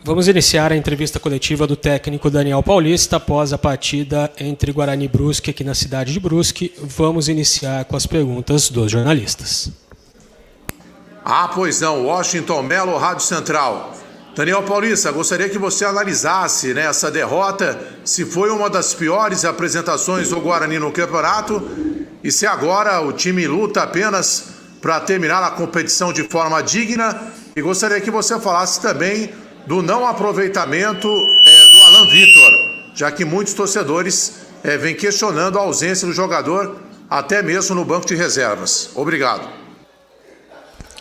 Vamos iniciar a entrevista coletiva do técnico Daniel Paulista após a partida entre Guarani e Brusque aqui na cidade de Brusque. Vamos iniciar com as perguntas dos jornalistas. Pois não, Washington Melo, Rádio Central. Daniel Paulista, gostaria que você analisasse essa derrota, se foi uma das piores apresentações do Guarani no campeonato e se agora o time luta apenas para terminar a competição de forma digna. E gostaria que você falasse também do não aproveitamento do Alan Vitor, já que muitos torcedores vêm questionando a ausência do jogador, até mesmo no banco de reservas. Obrigado.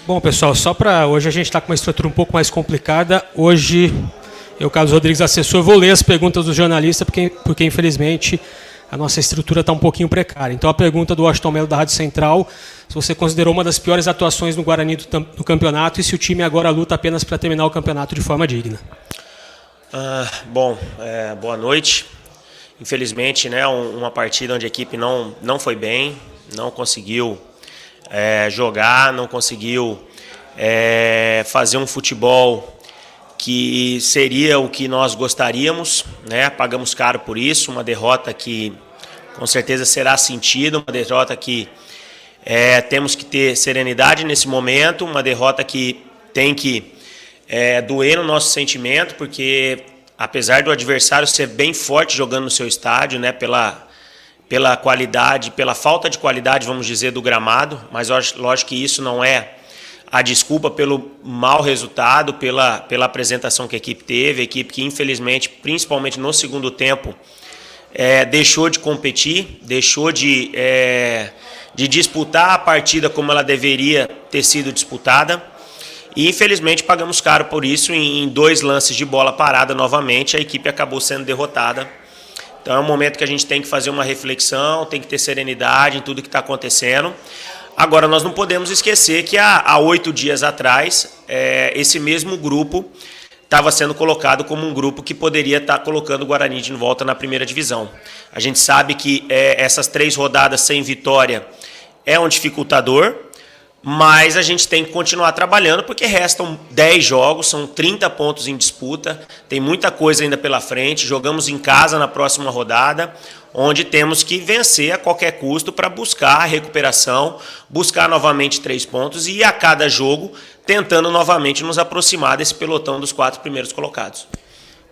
Bom, pessoal, só para hoje a gente está com uma estrutura um pouco mais complicada. Hoje, eu, Carlos Rodrigues, assessor, vou ler as perguntas do jornalista, porque infelizmente a nossa estrutura está um pouquinho precária. Então, a pergunta do Washington Melo da Rádio Central, se você considerou uma das piores atuações no Guarani do campeonato e se o time agora luta apenas para terminar o campeonato de forma digna. Boa noite. Infelizmente, uma partida onde a equipe não foi bem, não conseguiu jogar, não conseguiu fazer um futebol que seria o que nós gostaríamos, Pagamos caro por isso, uma derrota que com certeza será sentida, uma derrota que temos que ter serenidade nesse momento, uma derrota que tem que doer no nosso sentimento, porque apesar do adversário ser bem forte jogando no seu estádio, pela qualidade, pela falta de qualidade, vamos dizer, do gramado, mas lógico que isso não é a desculpa pelo mau resultado, pela apresentação que a equipe teve, a equipe que infelizmente, principalmente no segundo tempo, deixou de competir, deixou de disputar a partida como ela deveria ter sido disputada, e infelizmente pagamos caro por isso. Em 2 lances de bola parada novamente, a equipe acabou sendo derrotada. Então é um momento que a gente tem que fazer uma reflexão, tem que ter serenidade em tudo que está acontecendo. Agora, nós não podemos esquecer que há 8 dias atrás, esse mesmo grupo estava sendo colocado como um grupo que poderia estar colocando o Guarani de volta na primeira divisão. A gente sabe que essas 3 rodadas sem vitória é um dificultador, mas a gente tem que continuar trabalhando porque restam 10 jogos, são 30 pontos em disputa, tem muita coisa ainda pela frente. Jogamos em casa na próxima rodada, onde temos que vencer a qualquer custo para buscar a recuperação, buscar novamente 3 pontos e a cada jogo tentando novamente nos aproximar desse pelotão dos 4 primeiros colocados.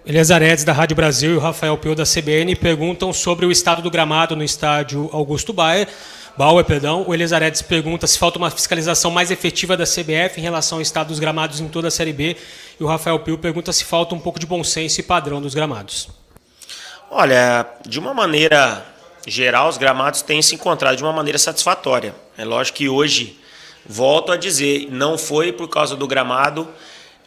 Eliezer Edes, da Rádio Brasil, e o Rafael Pio, da CBN, perguntam sobre o estado do gramado no estádio Augusto Bauer. O Eliezer Edes pergunta se falta uma fiscalização mais efetiva da CBF em relação ao estado dos gramados em toda a Série B. E o Rafael Pio pergunta se falta um pouco de bom senso e padrão dos gramados. Olha, de uma maneira geral, os gramados têm se encontrado de uma maneira satisfatória. É lógico que hoje, volto a dizer, não foi por causa do gramado.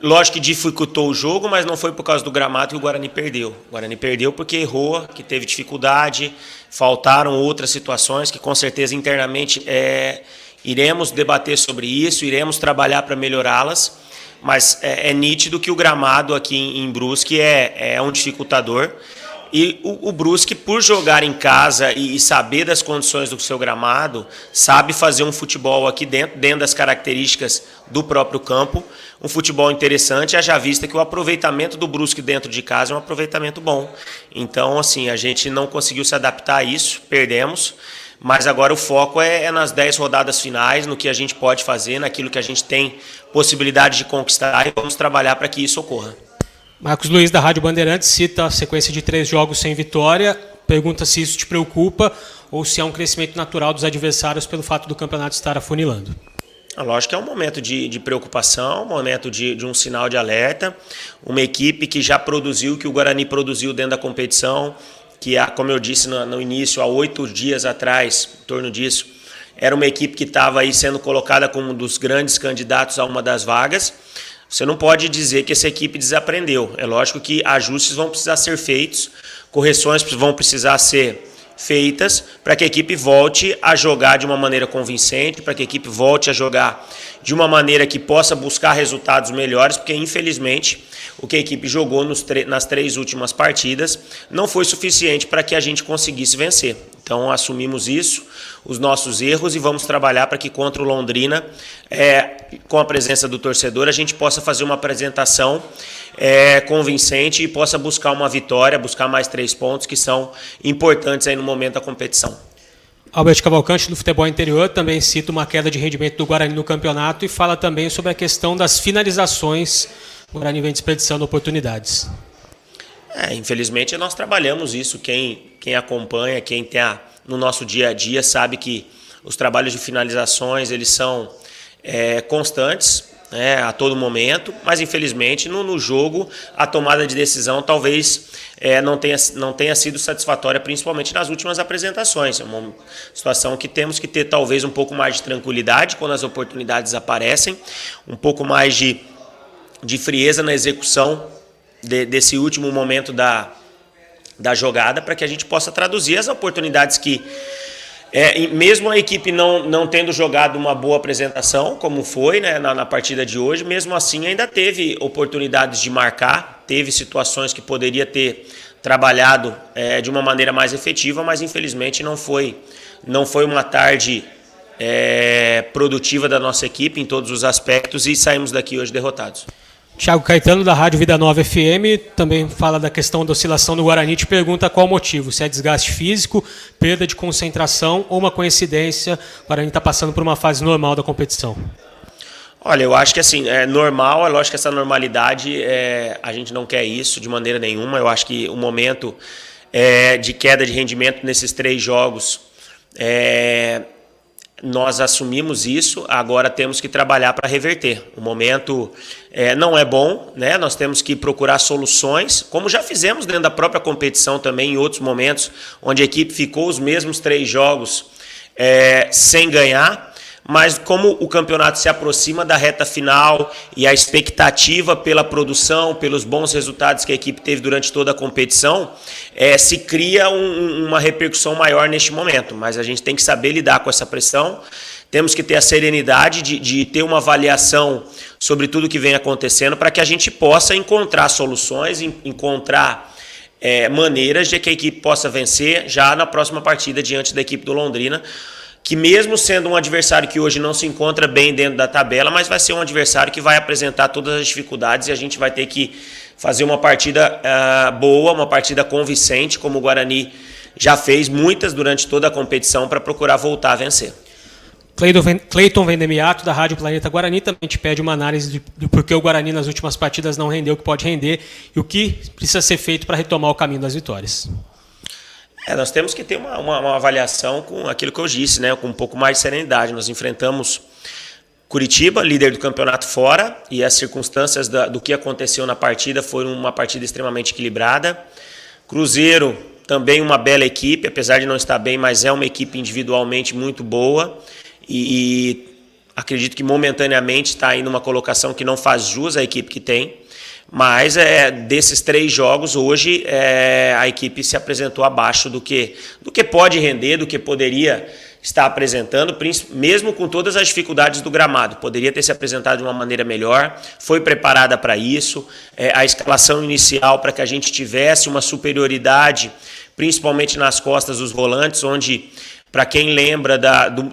Lógico que dificultou o jogo, mas não foi por causa do gramado que o Guarani perdeu. O Guarani perdeu porque errou, que teve dificuldade, faltaram outras situações que com certeza internamente iremos debater sobre isso, iremos trabalhar para melhorá-las, mas é nítido que o gramado aqui em Brusque é um dificultador. E o Brusque, por jogar em casa e saber das condições do seu gramado, sabe fazer um futebol aqui dentro das características do próprio campo, um futebol interessante, haja vista que o aproveitamento do Brusque dentro de casa é um aproveitamento bom. Então, assim, a gente não conseguiu se adaptar a isso, perdemos, mas agora o foco é nas 10 rodadas finais, no que a gente pode fazer, naquilo que a gente tem possibilidade de conquistar, e vamos trabalhar para que isso ocorra. Marcos Luiz, da Rádio Bandeirantes, cita a sequência de 3 jogos sem vitória, pergunta se isso te preocupa ou se é um crescimento natural dos adversários pelo fato do campeonato estar afunilando. Lógico que é um momento de preocupação, um momento de um sinal de alerta, uma equipe que já produziu, que o Guarani produziu dentro da competição, que, como eu disse no início, há 8 dias atrás, em torno disso, era uma equipe que estava aí sendo colocada como um dos grandes candidatos a uma das vagas. Você não pode dizer que essa equipe desaprendeu. É lógico que ajustes vão precisar ser feitos, correções vão precisar ser feitas para que a equipe volte a jogar de uma maneira convincente, para que a equipe volte a jogar de uma maneira que possa buscar resultados melhores, porque infelizmente o que a equipe jogou nas 3 últimas partidas não foi suficiente para que a gente conseguisse vencer. Então assumimos isso, os nossos erros, e vamos trabalhar para que contra o Londrina com a presença do torcedor, a gente possa fazer uma apresentação convincente e possa buscar uma vitória, buscar mais 3 pontos que são importantes aí no momento da competição. Albert Cavalcante, do Futebol Interior, também cita uma queda de rendimento do Guarani no campeonato e fala também sobre a questão das finalizações. O Guarani vem desperdiçando oportunidades. Infelizmente, nós trabalhamos isso. Quem acompanha, quem está no nosso dia a dia, sabe que os trabalhos de finalizações eles são constantes, a todo momento, mas infelizmente no jogo a tomada de decisão talvez não tenha sido satisfatória, principalmente nas últimas apresentações. É uma situação que temos que ter talvez um pouco mais de tranquilidade quando as oportunidades aparecem, um pouco mais de frieza na execução desse último momento da jogada, para que a gente possa traduzir as oportunidades que mesmo a equipe não tendo jogado uma boa apresentação, como foi, né, na partida de hoje, mesmo assim ainda teve oportunidades de marcar, teve situações que poderia ter trabalhado de uma maneira mais efetiva, mas infelizmente não foi uma tarde produtiva da nossa equipe em todos os aspectos e saímos daqui hoje derrotados. Thiago Caetano, da Rádio Vida Nova FM, também fala da questão da oscilação do Guarani, te pergunta qual o motivo, se é desgaste físico, perda de concentração ou uma coincidência, o Guarani está passando por uma fase normal da competição. Olha, eu acho que assim, é normal, é lógico que essa normalidade, a gente não quer isso de maneira nenhuma, eu acho que o momento de queda de rendimento nesses 3 jogos, nós assumimos isso, agora temos que trabalhar para reverter. O momento não é bom, né? Nós temos que procurar soluções, como já fizemos dentro da própria competição também, em outros momentos, onde a equipe ficou os mesmos 3 jogos sem ganhar, mas como o campeonato se aproxima da reta final e a expectativa pela produção, pelos bons resultados que a equipe teve durante toda a competição, se cria uma repercussão maior neste momento. Mas a gente tem que saber lidar com essa pressão, temos que ter a serenidade de ter uma avaliação sobre tudo que vem acontecendo para que a gente possa encontrar soluções, encontrar maneiras de que a equipe possa vencer já na próxima partida diante da equipe do Londrina, que mesmo sendo um adversário que hoje não se encontra bem dentro da tabela, mas vai ser um adversário que vai apresentar todas as dificuldades e a gente vai ter que fazer uma partida boa, uma partida convincente, como o Guarani já fez muitas durante toda a competição para procurar voltar a vencer. Cleiton Vendemiato, da Rádio Planeta Guarani, também te pede uma análise do porquê o Guarani nas últimas partidas não rendeu o que pode render e o que precisa ser feito para retomar o caminho das vitórias. Nós temos que ter uma avaliação com aquilo que eu disse, né, com um pouco mais de serenidade. Nós enfrentamos Curitiba, líder do campeonato fora, e as circunstâncias do que aconteceu na partida foram uma partida extremamente equilibrada. Cruzeiro, também uma bela equipe, apesar de não estar bem, mas é uma equipe individualmente muito boa e acredito que momentaneamente está aí numa colocação que não faz jus à equipe que tem. Mas desses 3 jogos, hoje a equipe se apresentou abaixo do que pode render, do que poderia estar apresentando, mesmo com todas as dificuldades do gramado. Poderia ter se apresentado de uma maneira melhor, foi preparada para isso. A escalação inicial para que a gente tivesse uma superioridade, principalmente nas costas dos volantes, onde, para quem lembra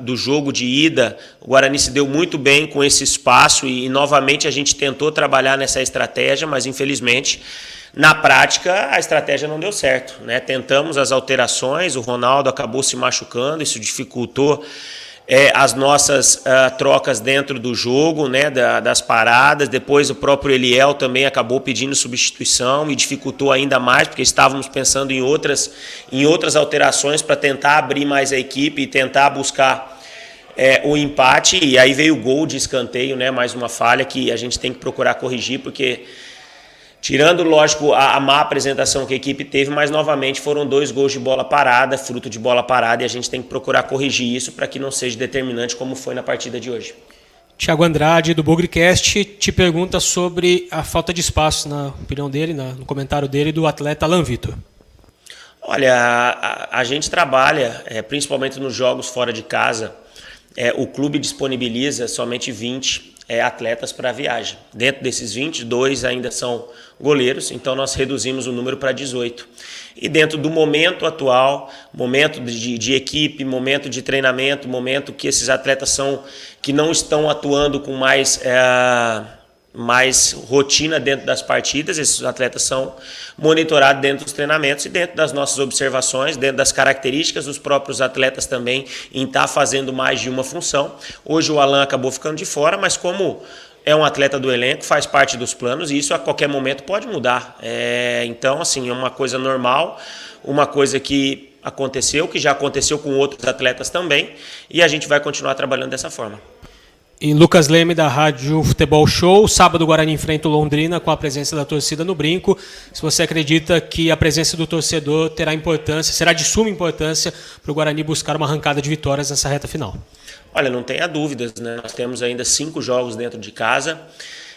do jogo de ida, o Guarani se deu muito bem com esse espaço e novamente a gente tentou trabalhar nessa estratégia, mas infelizmente, na prática, a estratégia não deu certo, né? Tentamos as alterações, o Ronaldo acabou se machucando, isso dificultou as nossas trocas dentro do jogo, né, das paradas. Depois o próprio Eliel também acabou pedindo substituição e dificultou ainda mais, porque estávamos pensando em outras alterações para tentar abrir mais a equipe e tentar buscar o empate. E aí veio o gol de escanteio, né, mais uma falha que a gente tem que procurar corrigir, porque tirando, lógico, a má apresentação que a equipe teve, mas novamente foram 2 gols de bola parada, fruto de bola parada, e a gente tem que procurar corrigir isso para que não seja determinante como foi na partida de hoje. Tiago Andrade, do Bugrecast, te pergunta sobre a falta de espaço, na opinião dele, no comentário dele, do atleta Alan Vitor. Olha, a gente trabalha, principalmente nos jogos fora de casa, o clube disponibiliza somente 20 atletas para a viagem. Dentro desses 22 ainda são goleiros, então nós reduzimos o número para 18. E dentro do momento atual, momento de equipe, momento de treinamento, momento que esses atletas que não estão atuando com mais rotina dentro das partidas, esses atletas são monitorados dentro dos treinamentos e dentro das nossas observações, dentro das características dos próprios atletas também em estar fazendo mais de uma função. Hoje o Alan acabou ficando de fora, mas como é um atleta do elenco, faz parte dos planos e isso a qualquer momento pode mudar. Então, assim, é uma coisa normal, uma coisa que aconteceu, que já aconteceu com outros atletas também, e a gente vai continuar trabalhando dessa forma. E Lucas Leme, da Rádio Futebol Show. Sábado o Guarani enfrenta o Londrina com a presença da torcida no Brinco. Se você acredita que a presença do torcedor terá importância, será de suma importância para o Guarani buscar uma arrancada de vitórias nessa reta final. Olha, não tenha dúvidas, né? Nós temos ainda 5 jogos dentro de casa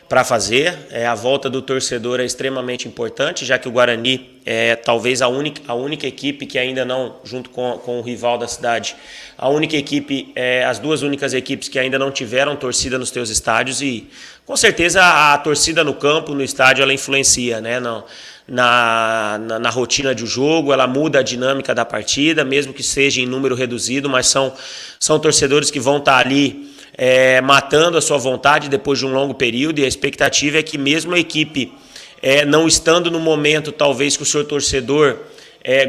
para fazer. A volta do torcedor é extremamente importante, já que o Guarani é talvez a única equipe que ainda não, junto com o rival da cidade, a única equipe, as duas únicas equipes que ainda não tiveram torcida nos seus estádios, e com certeza a torcida no campo, no estádio, ela influencia, né? Na rotina de jogo, ela muda a dinâmica da partida, mesmo que seja em número reduzido, mas são torcedores que vão estar ali matando a sua vontade depois de um longo período, e a expectativa é que mesmo a equipe não estando no momento talvez que o seu torcedor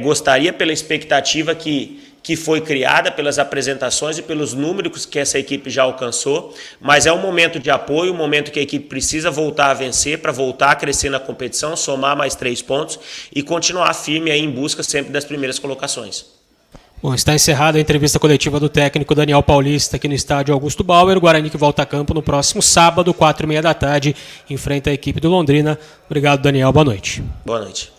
gostaria, pela expectativa que foi criada pelas apresentações e pelos números que essa equipe já alcançou, mas é um momento de apoio, um momento que a equipe precisa voltar a vencer para voltar a crescer na competição, somar mais 3 pontos e continuar firme aí em busca sempre das primeiras colocações. Bom, está encerrada a entrevista coletiva do técnico Daniel Paulista aqui no estádio Augusto Bauer. O Guarani que volta a campo no próximo sábado, 4h30 da tarde, enfrenta a equipe do Londrina. Obrigado, Daniel. Boa noite. Boa noite.